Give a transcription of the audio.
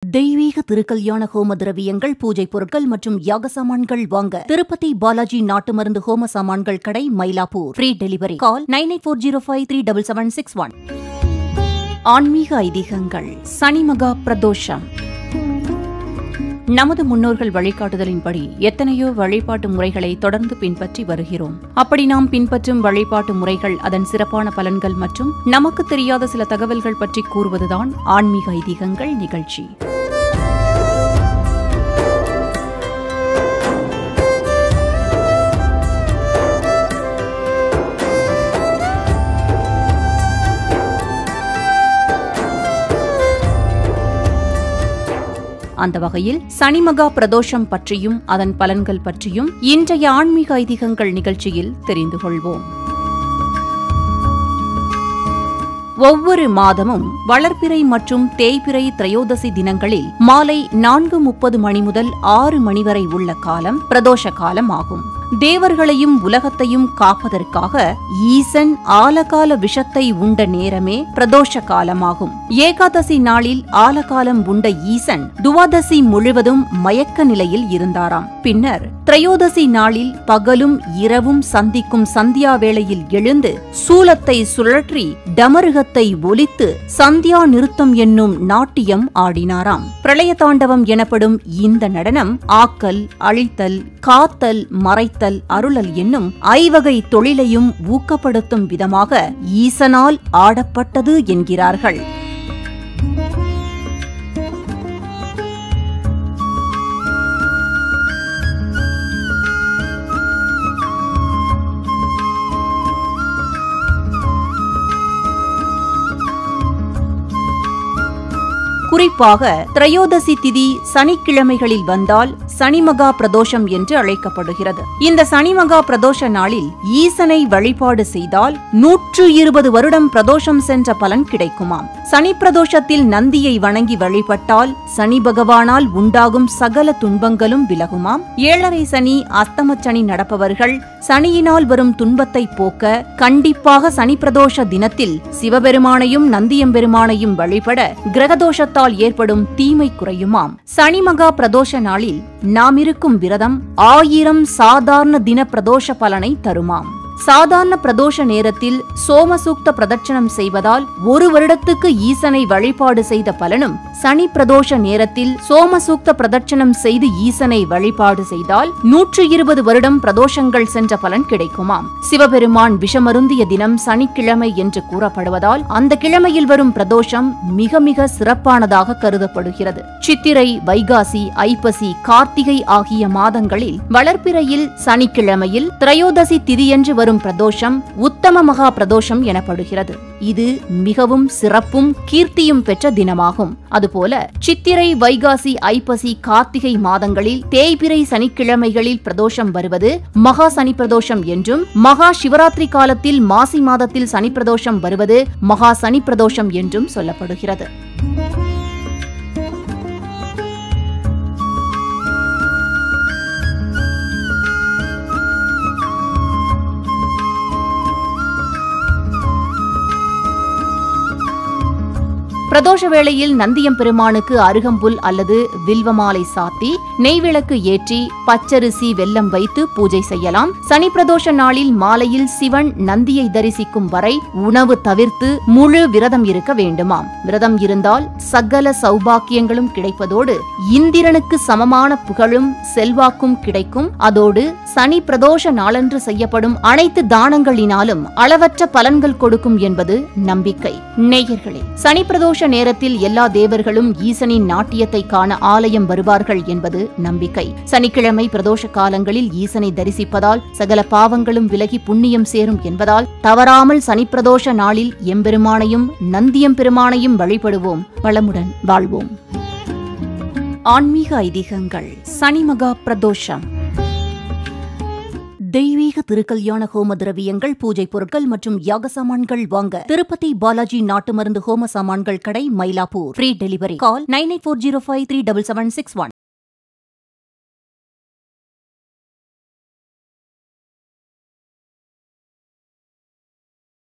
தெய்வீக திருக்கல்யாண ஹோம திரவியங்கள், பூஜை பொருட்கள் மற்றும் யாக சாமான்கள் வாங்க திருப்பதி பாலாஜி நாட்டு மருந்து ஹோம சாமான்கள் கடை, மயிலாப்பூர். Free delivery. கால் 9840537761. ஆன்மீக ஐதீகங்கள். சனி மகா பிரதோஷம். நமது முன்னோர்கள் வழிகாட்டுதலின்படி எத்தனையோ வழிபாட்டு முறைகளை தொடர்ந்து பின்பற்றி வருகிறோம். அப்படி நாம் பின்பற்றும் வழிபாட்டு முறைகள், அதன் சிறப்பான பலன்கள் மற்றும் நமக்கு தெரியாத சில தகவல்கள் பற்றி கூறுவதுதான் ஆன்மீக ஐதீகங்கள் நிகழ்ச்சி. அந்த வகையில் சனி மகா பிரதோஷம் பற்றியும் அதன் பலன்கள் பற்றியும் இன்றைய ஆன்மீக ஐதீகங்கள் நிகழ்ச்சியில் தெரிந்து கொள்வோம். ஒவ்வொரு மாதமும் வளர்பிறை மற்றும் தேய்பிறை திரையோதசி தினங்களில் மாலை 4:30 மணி முதல் 6 மணி வரை உள்ள காலம் பிரதோஷ காலம் ஆகும். தேவர்களையும் உலகத்தையும் காப்பதற்காக ஈசன் ஆலகால விஷத்தை உண்ட நேரமே பிரதோஷ காலமாகும். ஏகாதசி நாளில் ஆலகாலம் உண்ட ஈசன் துவாதசி முழுவதும் மயக்க நிலையில் இருந்தாராம். பின்னர் திரையோதசி நாளில் பகலும் இரவும் சந்திக்கும் சந்தியா வேளையில் எழுந்து சூலத்தை சுழற்றி டமருகத்தை ஒலித்து சந்தியா நிறுத்தம் என்னும் நாட்டியம் ஆடினாராம். பிரளய தாண்டவம் எனப்படும் இந்த நடனம் ஆக்கல், அழித்தல், காத்தல், மறைத்தல், அருளல் என்னும் ஐவகை தொழிலையும் ஊக்கப்படுத்தும் விதமாக ஈசனால் ஆடப்பட்டது என்கிறார்கள். குறிப்பாக திரையோதசி திதி சனிக்கிழமைகளில் வந்தால் சனிமகா பிரதோஷம் என்று அழைக்கப்படுகிறது. இந்த சனிமகா பிரதோஷ நாளில் ஈசனை வழிபாடு செய்தால் 120 வருடம் பிரதோஷம் சென்ற பலன் கிடைக்குமாம். சனி பிரதோஷத்தில் நந்தியை வணங்கி வழிபட்டால் சனி பகவானால் உண்டாகும் சகல துன்பங்களும் விலகுமாம். 7.5 சனி, அஸ்தம சனி நடப்பவர்கள் சனியினால் வரும் துன்பத்தை போக்க கண்டிப்பாக சனி பிரதோஷ தினத்தில் சிவபெருமானையும் நந்தியம்பெருமானையும் வழிபட கிரகதோஷத்தால் ஏற்படும் தீமை குறையுமாம். சனி மகா பிரதோஷ நாளில் நாம் இருக்கும் விரதம் 1000 சாதாரண தின பிரதோஷ பலனை தருமாம். சாதாரண பிரதோஷ நேரத்தில் சோமசூக்த பிரதட்சணம் செய்வதால் 1 வருடத்துக்கு ஈசனை வழிபாடு செய்த பலனும், சனி பிரதோஷ நேரத்தில் சோமசூக்த பிரதட்சணம் செய்து ஈசனை வழிபாடு செய்தால் 120 வருடம் பிரதோஷங்கள் சென்ற பலன் கிடைக்குமாம். சிவபெருமான் விஷமருந்திய தினம் சனிக்கிழமை என்று கூறப்படுவதால் அந்த கிழமையில் வரும் பிரதோஷம் மிக மிக சிறப்பானதாக கருதப்படுகிறது. சித்திரை, வைகாசி, ஐப்பசி, கார்த்திகை ஆகிய மாதங்களில் வளர்பிறையில் சனிக்கிழமையில் திரையோதசி திதியன்று வரும் பிரதோஷம் உத்தம மகா பிரதோஷம் எனப்படுகிறது. இது மிகவும் சிறப்பும் கீர்த்தியும் பெற்ற தினமாகும். அதுபோல சித்திரை, வைகாசி, ஐப்பசி, கார்த்திகை மாதங்களில் தேய்பிறை சனிக்கிழமைகளில் பிரதோஷம் வருவது மகா சனி பிரதோஷம் என்றும், மகா சிவராத்திரி காலத்தில் மாசி மாதத்தில் சனி பிரதோஷம் வருவது மகா சனி பிரதோஷம் என்றும் சொல்லப்படுகிறது. பிரதோஷ வேளையில் நந்தியம்பெருமானுக்கு அருகம்புல் அல்லது வில்வமாலை சாத்தி நெய்விளக்கு ஏற்றி பச்சரிசி வெல்லம் வைத்து பூஜை செய்யலாம். சனி பிரதோஷ நாளில் மாலையில் சிவன் நந்தியை தரிசிக்கும் வரை உணவு தவிர்த்து முழு விரதம் இருக்க வேண்டுமாம். விரதம் இருந்தால் சகல சௌபாக்கியங்களும் கிடைப்பதோடு இந்திரனுக்கு சமமான புகழும் செல்வாக்கும் கிடைக்கும். அதோடு சனி பிரதோஷ நாளன்று செய்யப்படும் அனைத்து தானங்களினாலும் அளவற்ற பலன்கள் கொடுக்கும் என்பது நம்பிக்கை. நேயர்களே, சனி பிரதோஷ நேரத்தில் எல்லா தேவர்களும் ஈசனின் நாட்டியத்தை காண ஆலயம் வருவார்கள் என்பது நம்பிக்கை. சனிக்கிழமை பிரதோஷ காலங்களில் ஈசனை தரிசிப்பதால் சகல பாவங்களும் விலகி புண்ணியம் சேரும் என்பதால் தவறாமல் சனி பிரதோஷ நாளில் எம்பெருமானையும் நந்தியம்பெருமானையும் வழிபடுவோம். வளமுடன் வாழ்வோம். ஆன்மீக ஐதீகங்கள். சனி மகா பிரதோஷம். தெய்வீக திருக்கல்யாண ஹோம திரவியங்கள், பூஜை பொருட்கள் மற்றும் யாக சாமான்கள் வாங்க திருப்பதி பாலாஜி நாட்டு மருந்து ஹோம சாமான்கள் கடை, மயிலாப்பூர். Free delivery. கால் 9840537761.